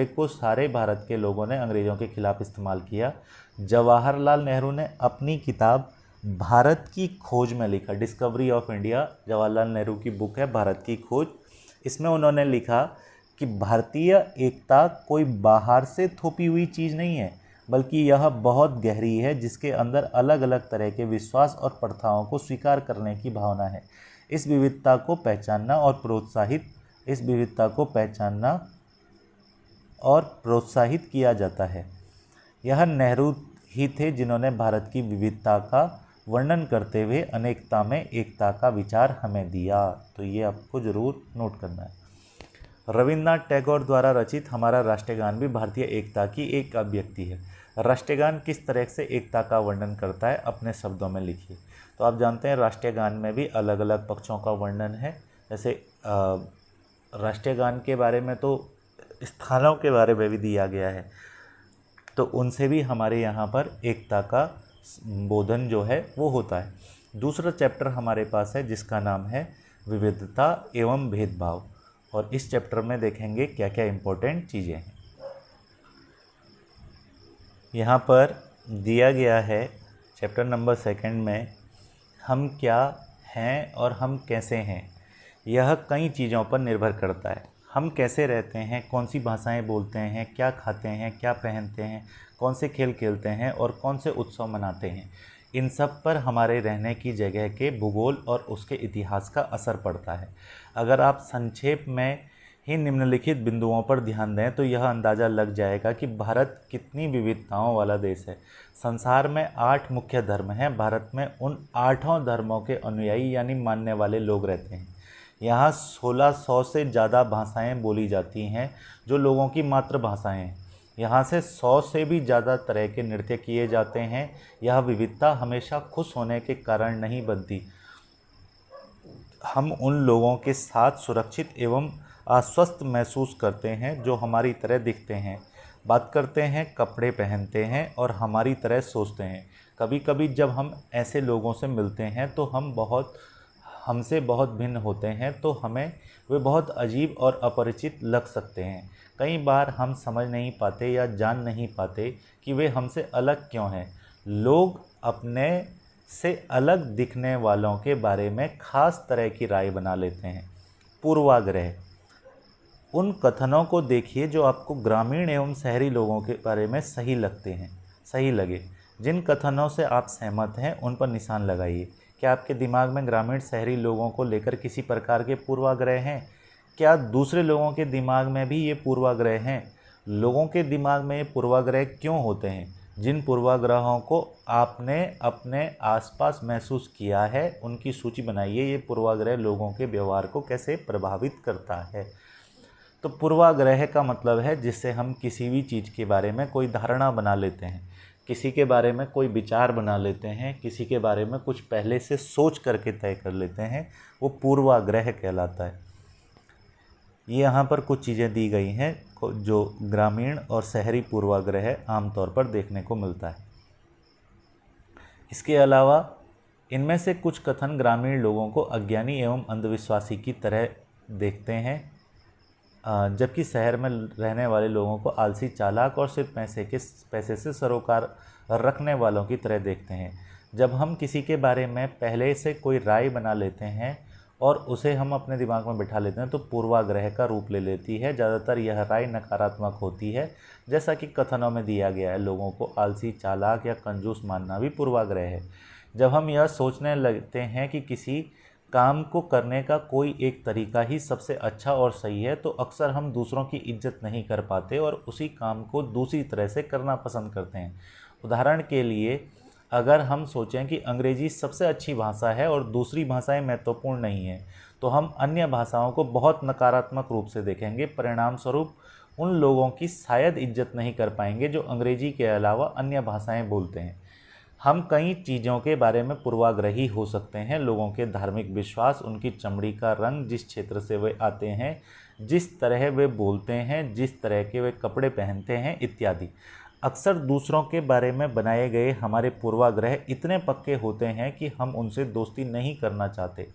को सारे भारत के लोगों ने अंग्रेज़ों के खिलाफ इस्तेमाल किया। जवाहरलाल नेहरू ने अपनी किताब भारत की खोज में लिखा, discovery of India Jawaharlal Nehru की बुक है भारत की खोज। इसमें उन्होंने लिखा कि भारतीय एकता कोई बाहर से थोपी हुई चीज़ नहीं है, बल्कि यह बहुत गहरी है, जिसके अंदर अलग अलग तरह के विश्वास और प्रथाओं को स्वीकार करने की भावना है। इस विविधता को पहचानना और प्रोत्साहित किया जाता है। यह नेहरू ही थे जिन्होंने भारत की विविधता का वर्णन करते हुए अनेकता में एकता का विचार हमें दिया। तो ये आपको ज़रूर नोट करना है। रविन्द्रनाथ टैगोर द्वारा रचित हमारा राष्ट्रीय गान भी भारतीय एकता की एक अभिव्यक्ति है। राष्ट्रीय गान किस तरह से एकता का वर्णन करता है, अपने शब्दों में लिखिए। तो आप जानते हैं राष्ट्रीय गान में भी अलग अलग पक्षों का वर्णन है। जैसे राष्ट्रीय गान के बारे में तो स्थानों के बारे में भी दिया गया है, तो उनसे भी हमारे यहाँ पर एकता का बोधन जो है वो होता है। दूसरा चैप्टर हमारे पास है जिसका नाम है विविधता एवं भेदभाव, और इस चैप्टर में देखेंगे क्या क्या इम्पोर्टेंट चीज़ें हैं। यहाँ पर दिया गया है चैप्टर नंबर 2 में, हम क्या हैं और हम कैसे हैं। यह कई चीज़ों पर निर्भर करता है। हम कैसे रहते हैं, कौन सी भाषाएं बोलते हैं, क्या खाते हैं, क्या पहनते हैं, कौन से खेल खेलते हैं और कौन से उत्सव मनाते हैं, इन सब पर हमारे रहने की जगह के भूगोल और उसके इतिहास का असर पड़ता है। अगर आप संक्षेप में ही निम्नलिखित बिंदुओं पर ध्यान दें तो यह अंदाज़ा लग जाएगा कि भारत कितनी विविधताओं वाला देश है। संसार में 8 मुख्य धर्म हैं। भारत में उन 8 धर्मों के अनुयायी यानी मानने वाले लोग रहते हैं। यहाँ 1600 से ज़्यादा भाषाएं बोली जाती हैं जो लोगों की मातृभाषाएं हैं। यहाँ से 100 से भी ज़्यादा तरह के नृत्य किए जाते हैं। यह विविधता हमेशा खुश होने के कारण नहीं बनती। हम उन लोगों के साथ सुरक्षित एवं आश्वस्त महसूस करते हैं जो हमारी तरह दिखते हैं, बात करते हैं, कपड़े पहनते हैं और हमारी तरह सोचते हैं। कभी कभी जब हम ऐसे लोगों से मिलते हैं तो हमसे बहुत भिन्न होते हैं, तो हमें वे बहुत अजीब और अपरिचित लग सकते हैं। कई बार हम समझ नहीं पाते या जान नहीं पाते कि वे हमसे अलग क्यों हैं। लोग अपने से अलग दिखने वालों के बारे में खास तरह की राय बना लेते हैं। पूर्वाग्रह, उन कथनों को देखिए जो आपको ग्रामीण एवं शहरी लोगों के बारे में सही लगे। जिन कथनों से आप सहमत हैं उन पर निशान लगाइए। क्या आपके दिमाग में ग्रामीण शहरी लोगों को लेकर किसी प्रकार के पूर्वाग्रह हैं? क्या दूसरे लोगों के दिमाग में भी ये पूर्वाग्रह हैं? लोगों के दिमाग में ये पूर्वाग्रह क्यों होते हैं? जिन पूर्वाग्रहों को आपने अपने आसपास महसूस किया है उनकी सूची बनाइए। ये पूर्वाग्रह लोगों के व्यवहार को कैसे प्रभावित करता है। तो पूर्वाग्रह का मतलब है जिससे हम किसी भी चीज़ के बारे में कोई धारणा बना लेते हैं, किसी के बारे में कोई विचार बना लेते हैं, किसी के बारे में कुछ पहले से सोच करके तय कर लेते हैं, वो पूर्वाग्रह कहलाता है। ये यहाँ पर कुछ चीज़ें दी गई हैं जो ग्रामीण और शहरी पूर्वाग्रह आमतौर पर देखने को मिलता है। इसके अलावा इनमें से कुछ कथन ग्रामीण लोगों को अज्ञानी एवं अंधविश्वासी की तरह देखते हैं, जबकि शहर में रहने वाले लोगों को आलसी, चालाक और सिर्फ पैसे से सरोकार रखने वालों की तरह देखते हैं। जब हम किसी के बारे में पहले से कोई राय बना लेते हैं और उसे हम अपने दिमाग में बिठा लेते हैं तो पूर्वाग्रह का रूप ले लेती है। ज़्यादातर यह राय नकारात्मक होती है, जैसा कि कथनों में दिया गया है। लोगों को आलसी, चालाक या कंजूस मानना भी पूर्वाग्रह है। जब हम यह सोचने लगते हैं कि किसी काम को करने का कोई एक तरीका ही सबसे अच्छा और सही है, तो अक्सर हम दूसरों की इज्जत नहीं कर पाते और उसी काम को दूसरी तरह से करना पसंद करते हैं। उदाहरण के लिए, अगर हम सोचें कि अंग्रेजी सबसे अच्छी भाषा है और दूसरी भाषाएं महत्वपूर्ण नहीं हैं, तो हम अन्य भाषाओं को बहुत नकारात्मक रूप से देखेंगे। परिणाम स्वरूप उन लोगों की शायद इज्जत नहीं कर पाएंगे जो अंग्रेजी के अलावा अन्य भाषाएं बोलते हैं। हम कई चीज़ों के बारे में पूर्वाग्रही हो सकते हैं, लोगों के धार्मिक विश्वास, उनकी चमड़ी का रंग, जिस क्षेत्र से वे आते हैं, जिस तरह वे बोलते हैं, जिस तरह के वे कपड़े पहनते हैं इत्यादि। अक्सर दूसरों के बारे में बनाए गए हमारे पूर्वाग्रह इतने पक्के होते हैं कि हम उनसे दोस्ती नहीं करना चाहते।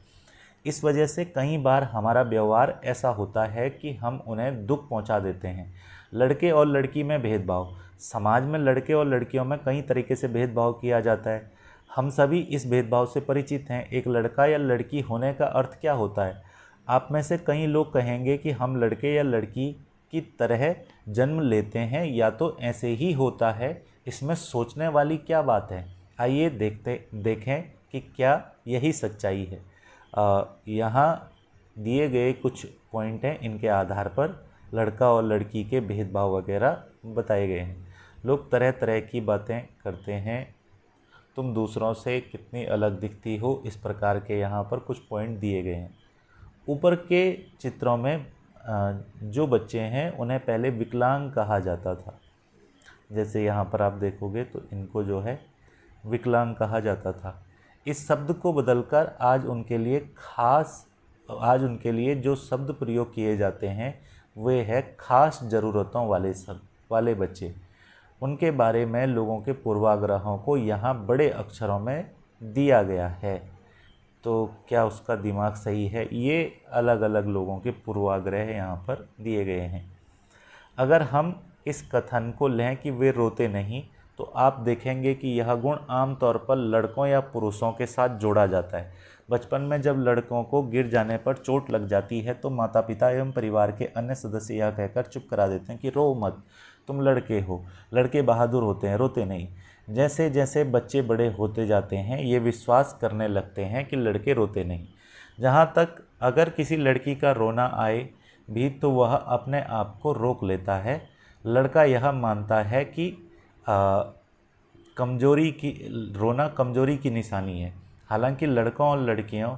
इस वजह से कई बार हमारा व्यवहार ऐसा होता है कि हम उन्हें दुख पहुंचा देते हैं। लड़के और लड़की में भेदभाव। समाज में लड़के और लड़कियों में कई तरीके से भेदभाव किया जाता है। हम सभी इस भेदभाव से परिचित हैं। एक लड़का या लड़की होने का अर्थ क्या होता है? आप में से कई लोग कहेंगे कि हम लड़के या लड़की की तरह जन्म लेते हैं या तो ऐसे ही होता है, इसमें सोचने वाली क्या बात है? आइए देखें कि क्या यही सच्चाई है। यहाँ दिए गए कुछ पॉइंट हैं, इनके आधार पर लड़का और लड़की के भेदभाव वगैरह बताए गए हैं। लोग तरह तरह की बातें करते हैं। तुम दूसरों से कितनी अलग दिखती हो, इस प्रकार के यहाँ पर कुछ पॉइंट दिए गए हैं। ऊपर के चित्रों में जो बच्चे हैं उन्हें पहले विकलांग कहा जाता था। जैसे यहाँ पर आप देखोगे तो इनको जो है विकलांग कहा जाता था। इस शब्द को बदलकर आज उनके लिए जो शब्द प्रयोग किए जाते हैं वे है खास ज़रूरतों वाले बच्चे। उनके बारे में लोगों के पूर्वाग्रहों को यहाँ बड़े अक्षरों में दिया गया है। तो क्या उसका दिमाग सही है? ये अलग अलग लोगों के पूर्वाग्रह यहाँ पर दिए गए हैं। अगर हम इस कथन को लें कि वे रोते नहीं, तो आप देखेंगे कि यह गुण आमतौर पर लड़कों या पुरुषों के साथ जोड़ा जाता है। बचपन में जब लड़कों को गिर जाने पर चोट लग जाती है तो माता पिता एवं परिवार के अन्य सदस्य यह कहकर चुप करा देते हैं कि रो मत, तुम लड़के हो, लड़के बहादुर होते हैं, रोते नहीं। जैसे जैसे बच्चे बड़े होते जाते हैं ये विश्वास करने लगते हैं कि लड़के रोते नहीं। जहाँ तक अगर किसी लड़की का रोना आए भी तो वह अपने आप को रोक लेता है। लड़का यह मानता है कि रोना कमजोरी की निशानी है। हालांकि लड़कों और लड़कियों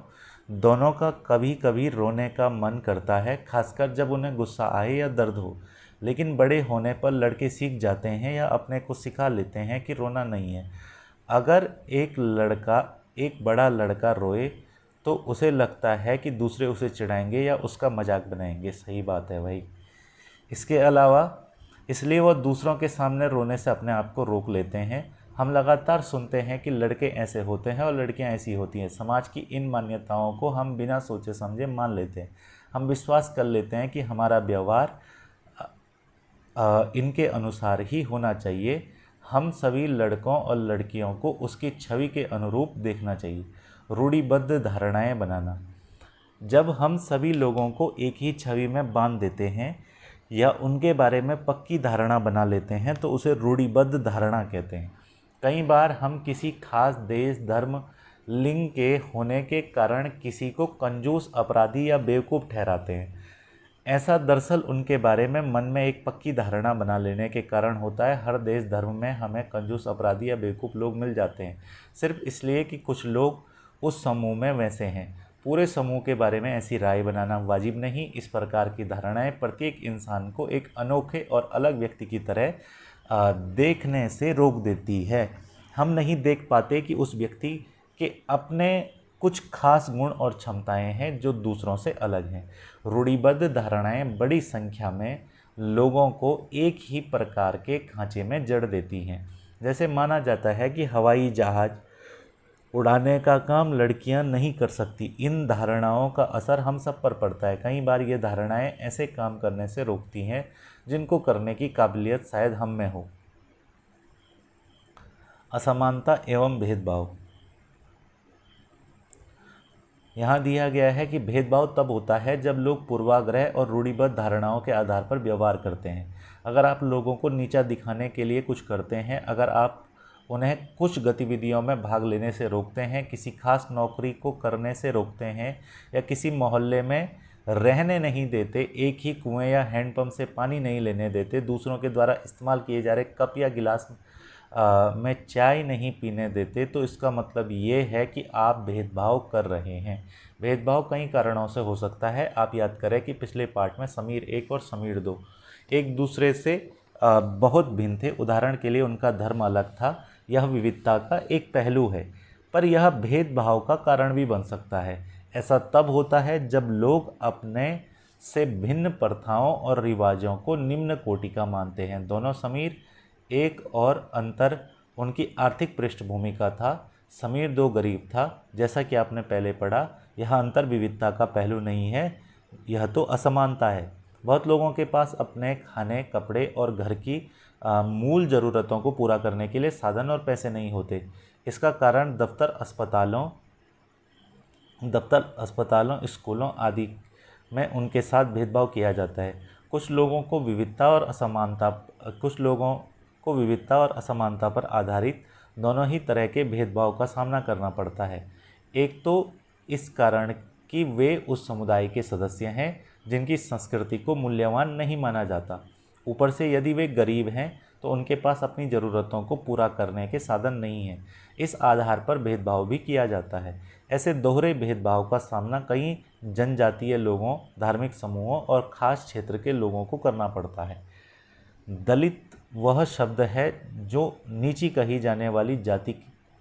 दोनों का कभी कभी रोने का मन करता है, खासकर जब उन्हें गुस्सा आए या दर्द हो। लेकिन बड़े होने पर लड़के सीख जाते हैं या अपने को सिखा लेते हैं कि रोना नहीं है। अगर एक बड़ा लड़का रोए तो उसे लगता है कि दूसरे उसे चिढ़ाएंगे या उसका मजाक बनाएंगे। सही बात है भाई। इसके अलावा इसलिए वह दूसरों के सामने रोने से अपने आप को रोक लेते हैं। हम लगातार सुनते हैं कि लड़के ऐसे होते हैं और लड़कियां ऐसी होती हैं। समाज की इन मान्यताओं को हम बिना सोचे समझे मान लेते हैं। हम विश्वास कर लेते हैं कि हमारा व्यवहार इनके अनुसार ही होना चाहिए। हम सभी लड़कों और लड़कियों को उसकी छवि के अनुरूप देखना चाहिए। रूढ़िबद्ध धारणाएं बनाना। जब हम सभी लोगों को एक ही छवि में बांध देते हैं या उनके बारे में पक्की धारणा बना लेते हैं तो उसे रूढ़िबद्ध धारणा कहते हैं। कई बार हम किसी खास देश, धर्म, लिंग के होने के कारण किसी को कंजूस, अपराधी या बेवकूफ़ ठहराते हैं। ऐसा दरअसल उनके बारे में मन में एक पक्की धारणा बना लेने के कारण होता है। हर देश, धर्म में हमें कंजूस, अपराधी या बेवकूफ़ लोग मिल जाते हैं, सिर्फ इसलिए कि कुछ लोग उस समूह में वैसे हैं। पूरे समूह के बारे में ऐसी राय बनाना वाजिब नहीं। इस प्रकार की धारणाएं प्रत्येक इंसान को एक अनोखे और अलग व्यक्ति की तरह देखने से रोक देती है। हम नहीं देख पाते कि उस व्यक्ति के अपने कुछ खास गुण और क्षमताएं हैं जो दूसरों से अलग हैं। रूढ़िबद्ध धारणाएं बड़ी संख्या में लोगों को एक ही प्रकार के खांचे में जड़ देती हैं। जैसे माना जाता है कि हवाई जहाज़ उड़ाने का काम लड़कियां नहीं कर सकती। इन धारणाओं का असर हम सब पर पड़ता है। कई बार ये धारणाएं ऐसे काम करने से रोकती हैं जिनको करने की काबिलियत शायद हम में हो। असमानता एवं भेदभाव। यहाँ दिया गया है कि भेदभाव तब होता है जब लोग पूर्वाग्रह और रूढ़िबद्ध धारणाओं के आधार पर व्यवहार करते हैं। अगर आप लोगों को नीचा दिखाने के लिए कुछ करते हैं, अगर आप उन्हें कुछ गतिविधियों में भाग लेने से रोकते हैं, किसी खास नौकरी को करने से रोकते हैं, या किसी मोहल्ले में रहने नहीं देते, एक ही कुएं या हैंडपंप से पानी नहीं लेने देते, दूसरों के द्वारा इस्तेमाल किए जा रहे कप या गिलास में चाय नहीं पीने देते, तो इसका मतलब ये है कि आप भेदभाव कर रहे हैं। भेदभाव कई कारणों से हो सकता है। आप याद करें कि पिछले पार्ट में समीर 1 और समीर 2 एक दूसरे से बहुत भिन्न थे। उदाहरण के लिए उनका धर्म अलग था। यह विविधता का एक पहलू है, पर यह भेदभाव का कारण भी बन सकता है। ऐसा तब होता है जब लोग अपने से भिन्न प्रथाओं और रिवाजों को निम्न कोटि का मानते हैं। दोनों समीर एक और अंतर उनकी आर्थिक पृष्ठभूमि का था। समीर 2 गरीब था, जैसा कि आपने पहले पढ़ा। यह अंतर विविधता का पहलू नहीं है, यह तो असमानता है। बहुत लोगों के पास अपने खाने, कपड़े और घर की मूल ज़रूरतों को पूरा करने के लिए साधन और पैसे नहीं होते। इसका कारण दफ्तर, अस्पतालों, स्कूलों आदि में उनके साथ भेदभाव किया जाता है। कुछ लोगों को विविधता और असमानता पर आधारित दोनों ही तरह के भेदभाव का सामना करना पड़ता है। एक तो इस कारण कि वे उस समुदाय के सदस्य हैं जिनकी संस्कृति को मूल्यवान नहीं माना जाता। ऊपर से यदि वे गरीब हैं तो उनके पास अपनी ज़रूरतों को पूरा करने के साधन नहीं हैं। इस आधार पर भेदभाव भी किया जाता है। ऐसे दोहरे भेदभाव का सामना कई जनजातीय लोगों, धार्मिक समूहों और ख़ास क्षेत्र के लोगों को करना पड़ता है। दलित वह शब्द है जो नीची कही जाने वाली जाति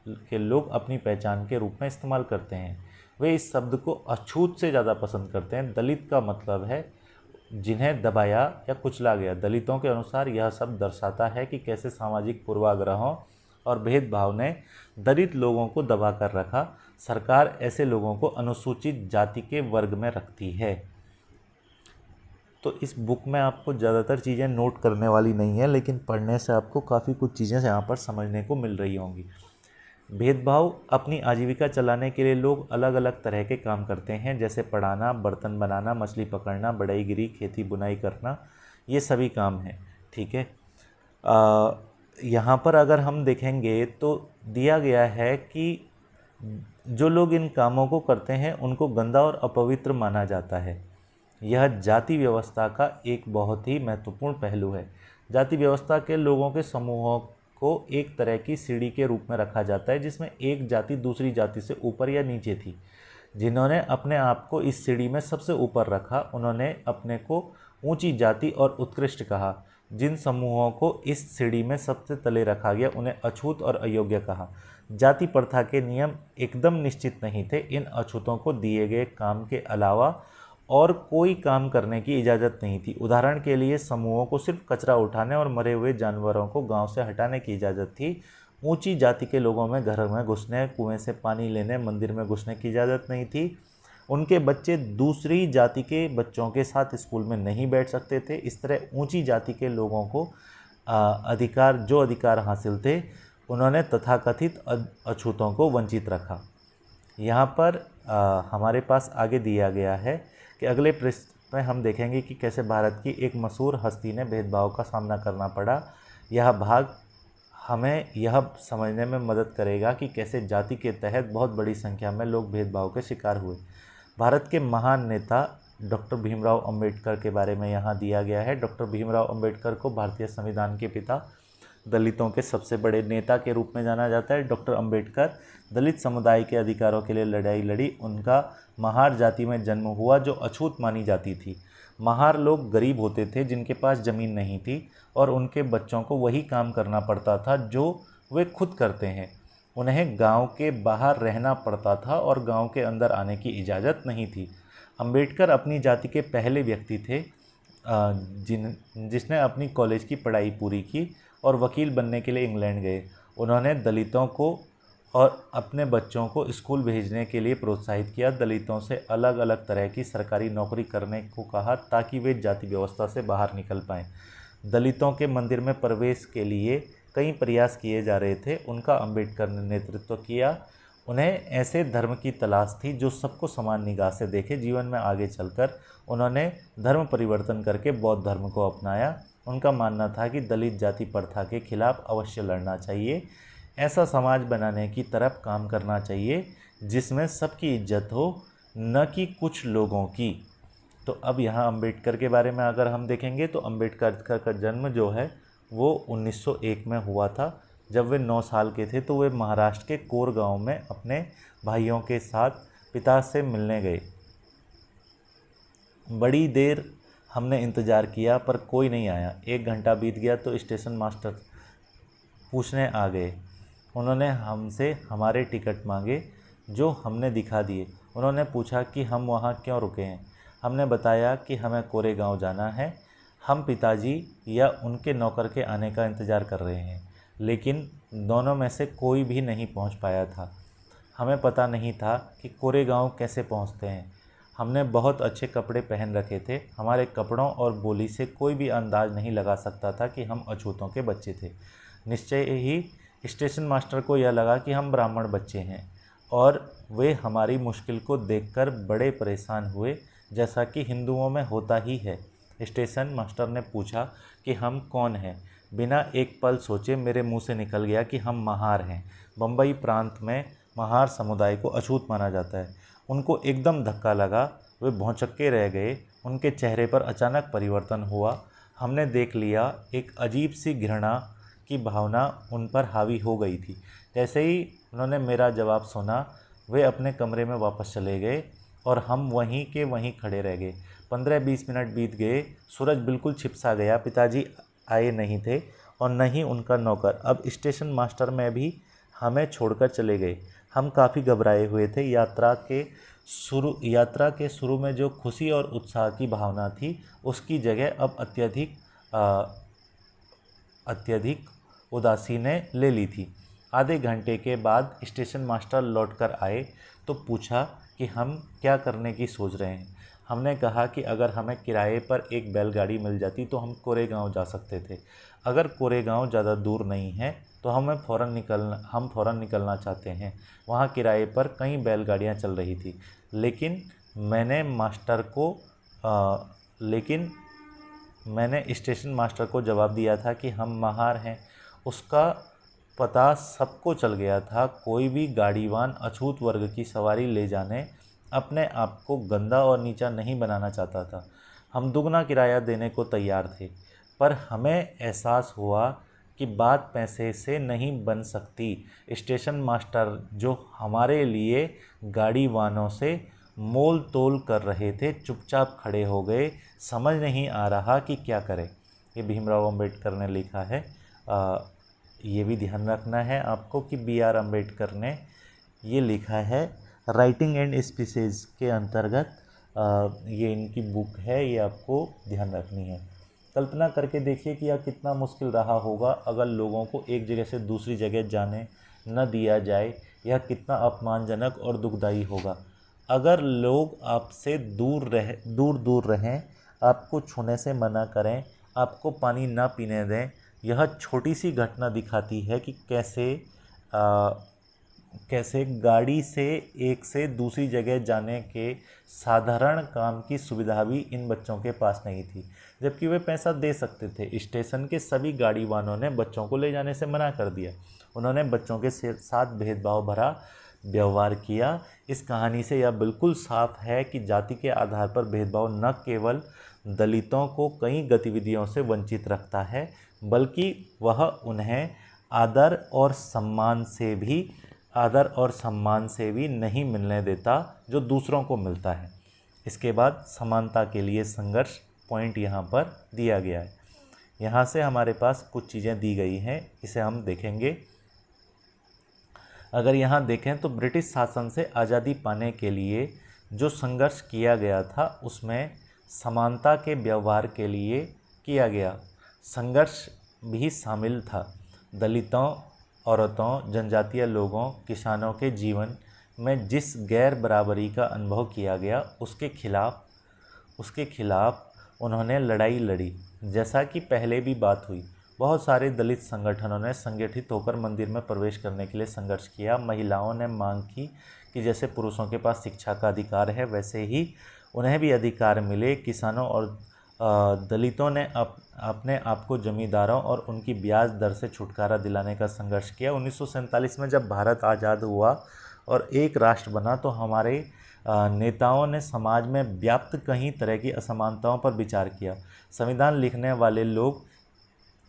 के लोग अपनी पहचान के रूप में इस्तेमाल करते हैं। वे इस शब्द को अछूत से ज़्यादा पसंद करते हैं। दलित का मतलब है जिन्हें दबाया या कुचला गया। दलितों के अनुसार यह शब्द दर्शाता है कि कैसे सामाजिक पूर्वाग्रहों और भेदभाव ने दलित लोगों को दबा कर रखा। सरकार ऐसे लोगों को अनुसूचित जाति के वर्ग में रखती है। तो इस बुक में आपको ज़्यादातर चीज़ें नोट करने वाली नहीं है, लेकिन पढ़ने से आपको काफ़ी कुछ चीज़ें यहाँ पर समझने को मिल रही होंगी। भेदभाव अपनी आजीविका चलाने के लिए लोग अलग अलग तरह के काम करते हैं, जैसे पढ़ाना, बर्तन बनाना, मछली पकड़ना, बढ़ईगिरी, खेती बुनाई करना, ये सभी काम हैं। ठीक है। यहाँ पर अगर हम देखेंगे तो दिया गया है कि जो लोग इन कामों को करते हैं उनको गंदा और अपवित्र माना जाता है। यह जाति व्यवस्था का एक बहुत ही महत्वपूर्ण पहलू है। जाति व्यवस्था के लोगों के समूहों को एक तरह की सीढ़ी के रूप में रखा जाता है, जिसमें एक जाति दूसरी जाति से ऊपर या नीचे थी। जिन्होंने अपने आप को इस सीढ़ी में सबसे ऊपर रखा, उन्होंने अपने को ऊंची जाति और उत्कृष्ट कहा। जिन समूहों को इस सीढ़ी में सबसे तले रखा गया, उन्हें अछूत और अयोग्य कहा। जाति प्रथा के नियम एकदम निश्चित नहीं थे। इन अछूतों को दिए गए काम के अलावा और कोई काम करने की इजाज़त नहीं थी। उदाहरण के लिए समूहों को सिर्फ कचरा उठाने और मरे हुए जानवरों को गांव से हटाने की इजाज़त थी। ऊंची जाति के लोगों में घर में घुसने, कुएं से पानी लेने, मंदिर में घुसने की इजाज़त नहीं थी। उनके बच्चे दूसरी जाति के बच्चों के साथ स्कूल में नहीं बैठ सकते थे। इस तरह ऊंची जाति के लोगों को अधिकार हासिल थे, उन्होंने तथाकथित अछूतों को वंचित रखा। यहाँ पर हमारे पास आगे दिया गया है कि अगले पृष्ठ में हम देखेंगे कि कैसे भारत की एक मशहूर हस्ती ने भेदभाव का सामना करना पड़ा। यह भाग हमें यह समझने में मदद करेगा कि कैसे जाति के तहत बहुत बड़ी संख्या में लोग भेदभाव के शिकार हुए। भारत के महान नेता डॉक्टर भीमराव अंबेडकर के बारे में यहाँ दिया गया है। डॉक्टर भीमराव अंबेडकर को भारतीय संविधान के पिता, दलितों के सबसे बड़े नेता के रूप में जाना जाता है। डॉक्टर अंबेडकर दलित समुदाय के अधिकारों के लिए लड़ाई लड़ी। उनका महार जाति में जन्म हुआ जो अछूत मानी जाती थी। महार लोग गरीब होते थे जिनके पास ज़मीन नहीं थी और उनके बच्चों को वही काम करना पड़ता था जो वे खुद करते हैं। उन्हें गांव के बाहर रहना पड़ता था और गांव के अंदर आने की इजाज़त नहीं थी। अंबेडकर अपनी जाति के पहले व्यक्ति थे जिसने अपनी कॉलेज की पढ़ाई पूरी की और वकील बनने के लिए इंग्लैंड गए। उन्होंने दलितों को और अपने बच्चों को स्कूल भेजने के लिए प्रोत्साहित किया। दलितों से अलग अलग तरह की सरकारी नौकरी करने को कहा ताकि वे जाति व्यवस्था से बाहर निकल पाएँ। दलितों के मंदिर में प्रवेश के लिए कई प्रयास किए जा रहे थे, उनका अंबेडकर ने नेतृत्व किया। उन्हें ऐसे धर्म की तलाश थी जो सबको समान निगाह से देखे। जीवन में आगे चलकर उन्होंने धर्म परिवर्तन करके बौद्ध धर्म को अपनाया। उनका मानना था कि दलित जाति प्रथा के खिलाफ अवश्य लड़ना चाहिए। ऐसा समाज बनाने की तरफ काम करना चाहिए जिसमें सबकी इज्जत हो, न कि कुछ लोगों की। तो अब यहाँ अंबेडकर के बारे में अगर हम देखेंगे तो अंबेडकर का जन्म जो है वो 1901 में हुआ था। जब वे 9 साल के थे तो वे महाराष्ट्र के कोर गांव में अपने भाइयों के साथ पिता से मिलने गए। बड़ी देर हमने इंतज़ार किया पर कोई नहीं आया। 1 घंटा बीत गया तो स्टेशन मास्टर पूछने आ गए। उन्होंने हमसे हमारे टिकट मांगे जो हमने दिखा दिए। उन्होंने पूछा कि हम वहाँ क्यों रुके हैं। हमने बताया कि हमें कोरेगांव जाना है। हम पिताजी या उनके नौकर के आने का इंतज़ार कर रहे हैं, लेकिन दोनों में से कोई भी नहीं पहुँच पाया था। हमें पता नहीं था कि कोरेगांव कैसे पहुँचते हैं। हमने बहुत अच्छे कपड़े पहन रखे थे। हमारे कपड़ों और बोली से कोई भी अंदाज़ नहीं लगा सकता था कि हम अछूतों के बच्चे थे। निश्चय ही स्टेशन मास्टर को यह लगा कि हम ब्राह्मण बच्चे हैं और वे हमारी मुश्किल को देखकर बड़े परेशान हुए, जैसा कि हिंदुओं में होता ही है। स्टेशन मास्टर ने पूछा कि हम कौन हैं। बिना एक पल सोचे मेरे मुंह से निकल गया कि हम महार हैं। बम्बई प्रांत में महार समुदाय को अछूत माना जाता है। उनको एकदम धक्का लगा, वे भौंचक्के रह गए। उनके चेहरे पर अचानक परिवर्तन हुआ। हमने देख लिया एक अजीब सी घृणा की भावना उन पर हावी हो गई थी। जैसे ही उन्होंने मेरा जवाब सुना वे अपने कमरे में वापस चले गए और हम वहीं के वहीं खड़े रह गए। 15-20 मिनट बीत गए। सूरज बिल्कुल छिपसा गया। पिताजी आए नहीं थे और न ही उनका नौकर। अब स्टेशन मास्टर में भी हमें छोड़कर चले गए। हम काफ़ी घबराए हुए थे। यात्रा के शुरू में जो खुशी और उत्साह की भावना थी उसकी जगह अब अत्यधिक उदासी ने ले ली थी। आधे घंटे के बाद स्टेशन मास्टर लौटकर आए तो पूछा कि हम क्या करने की सोच रहे हैं। हमने कहा कि अगर हमें किराए पर एक बैलगाड़ी मिल जाती तो हम कोरेगांव जा सकते थे। अगर कोरेगांव ज़्यादा दूर नहीं है तो हम फ़ौरन निकलना चाहते हैं। वहाँ किराए पर कई बैलगाड़ियाँ चल रही थी। लेकिन मैंने स्टेशन मास्टर को जवाब दिया था कि हम महार हैं। उसका पता सबको चल गया था। कोई भी गाड़ीवान अछूत वर्ग की सवारी ले जाने अपने आप को गंदा और नीचा नहीं बनाना चाहता था। हम दुगना किराया देने को तैयार थे, पर हमें एहसास हुआ कि बात पैसे से नहीं बन सकती। स्टेशन मास्टर जो हमारे लिए गाड़ीवानों से मोल तोल कर रहे थे, चुपचाप खड़े हो गए। समझ नहीं आ रहा कि क्या करें। ये भीमराव अंबेडकर ने लिखा है। ये भी ध्यान रखना है आपको कि B.R. अम्बेडकर ने ये लिखा है। राइटिंग एंड स्पीचेज के अंतर्गत ये इनकी बुक है, ये आपको ध्यान रखनी है। कल्पना करके देखिए कि यह कितना मुश्किल रहा होगा अगर लोगों को एक जगह से दूसरी जगह जाने न दिया जाए। यह कितना अपमानजनक और दुखदाई होगा। अगर लोग आपसे दूर दूर रहें, आपको छूने से मना करें, आपको पानी ना पीने दें। यह छोटी सी घटना दिखाती है कि कैसे गाड़ी से एक से दूसरी जगह जाने के साधारण काम की सुविधा भी इन बच्चों के पास नहीं थी, जबकि वे पैसा दे सकते थे। स्टेशन के सभी गाड़ी वालों ने बच्चों को ले जाने से मना कर दिया। उन्होंने बच्चों के साथ भेदभाव भरा व्यवहार किया। इस कहानी से यह बिल्कुल साफ है कि जाति के आधार पर भेदभाव न केवल दलितों को कई गतिविधियों से वंचित रखता है, बल्कि वह उन्हें आदर और सम्मान से भी नहीं मिलने देता जो दूसरों को मिलता है। इसके बाद समानता के लिए संघर्ष पॉइंट यहाँ पर दिया गया है। यहाँ से हमारे पास कुछ चीज़ें दी गई हैं, इसे हम देखेंगे। अगर यहाँ देखें तो ब्रिटिश शासन से आज़ादी पाने के लिए जो संघर्ष किया गया था उसमें समानता के व्यवहार के लिए किया गया संघर्ष भी शामिल था। दलितों, औरतों, जनजातीय लोगों, किसानों के जीवन में जिस गैर बराबरी का अनुभव किया गया उसके खिलाफ उन्होंने लड़ाई लड़ी। जैसा कि पहले भी बात हुई, बहुत सारे दलित संगठनों ने संगठित होकर मंदिर में प्रवेश करने के लिए संघर्ष किया। महिलाओं ने मांग की कि जैसे पुरुषों के पास शिक्षा का अधिकार है वैसे ही उन्हें भी अधिकार मिले। किसानों और दलितों ने अपने आप को जमींदारों और उनकी ब्याज दर से छुटकारा दिलाने का संघर्ष किया। 1947 में जब भारत आज़ाद हुआ और एक राष्ट्र बना तो हमारे नेताओं ने समाज में व्याप्त कई तरह की असमानताओं पर विचार किया। संविधान लिखने वाले लोग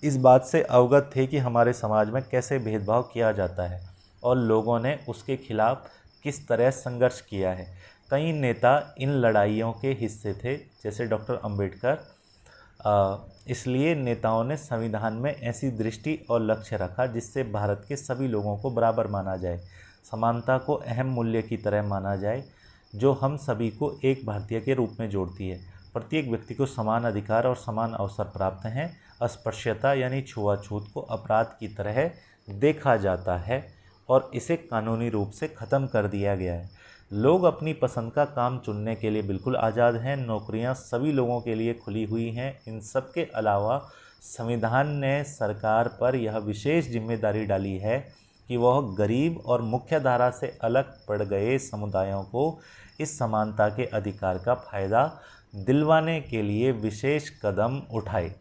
इस बात से अवगत थे कि हमारे समाज में कैसे भेदभाव किया जाता है और लोगों ने उसके खिलाफ किस तरह संघर्ष किया है। कई नेता इन लड़ाइयों के हिस्से थे, जैसे डॉक्टर अंबेडकर। इसलिए नेताओं ने संविधान में ऐसी दृष्टि और लक्ष्य रखा जिससे भारत के सभी लोगों को बराबर माना जाए, समानता को अहम मूल्य की तरह माना जाए जो हम सभी को एक भारतीय के रूप में जोड़ती है। प्रत्येक व्यक्ति को समान अधिकार और समान अवसर प्राप्त हैं। अस्पृश्यता यानी छुआछूत को अपराध की तरह देखा जाता है और इसे कानूनी रूप से ख़त्म कर दिया गया है। लोग अपनी पसंद का काम चुनने के लिए बिल्कुल आज़ाद हैं। नौकरियां सभी लोगों के लिए खुली हुई हैं। इन सब के अलावा संविधान ने सरकार पर यह विशेष जिम्मेदारी डाली है कि वह गरीब और मुख्यधारा से अलग पड़ गए समुदायों को इस समानता के अधिकार का फायदा दिलवाने के लिए विशेष कदम उठाए।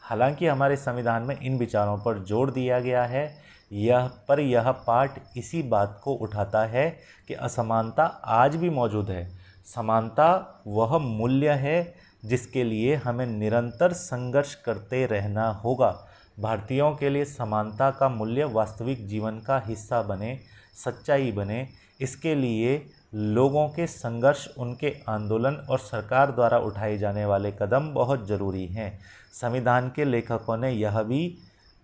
हालांकि हमारे संविधान में इन विचारों पर जोर दिया गया है, यह पाठ इसी बात को उठाता है कि असमानता आज भी मौजूद है। समानता वह मूल्य है जिसके लिए हमें निरंतर संघर्ष करते रहना होगा। भारतीयों के लिए समानता का मूल्य वास्तविक जीवन का हिस्सा बने, सच्चाई बने, इसके लिए लोगों के संघर्ष, उनके आंदोलन और सरकार द्वारा उठाए जाने वाले कदम बहुत ज़रूरी हैं। संविधान के लेखकों ने यह भी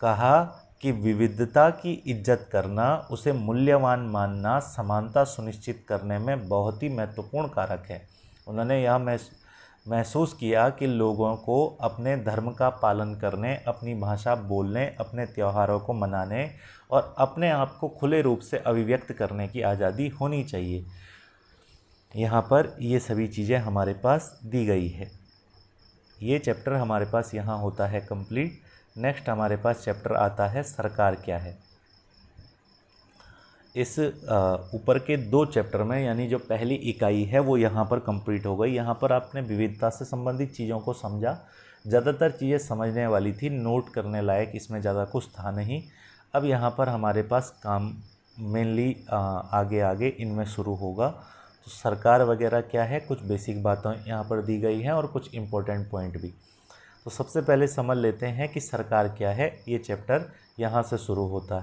कहा कि विविधता की इज्जत करना, उसे मूल्यवान मानना समानता सुनिश्चित करने में बहुत ही महत्वपूर्ण कारक है। उन्होंने यह महसूस किया कि लोगों को अपने धर्म का पालन करने, अपनी भाषा बोलने, अपने त्योहारों को मनाने और अपने आप को खुले रूप से अभिव्यक्त करने की आज़ादी होनी चाहिए। यहाँ पर ये सभी चीज़ें हमारे पास दी गई है। ये चैप्टर हमारे पास यहाँ होता है कंप्लीट। नेक्स्ट हमारे पास चैप्टर आता है सरकार क्या है। इस ऊपर के 2 चैप्टर में यानी जो पहली इकाई है वो यहाँ पर कंप्लीट हो गई। यहाँ पर आपने विविधता से संबंधित चीज़ों को समझा। ज़्यादातर चीज़ें समझने वाली थी, नोट करने लायक इसमें ज़्यादा कुछ था नहीं। अब यहाँ पर हमारे पास काम मेनली आगे आगे इनमें शुरू होगा। तो सरकार वगैरह क्या है, कुछ बेसिक बातें यहाँ पर दी गई हैं और कुछ इम्पोर्टेंट पॉइंट भी। तो सबसे पहले समझ लेते हैं कि सरकार क्या है। ये चैप्टर यहाँ से शुरू होता है।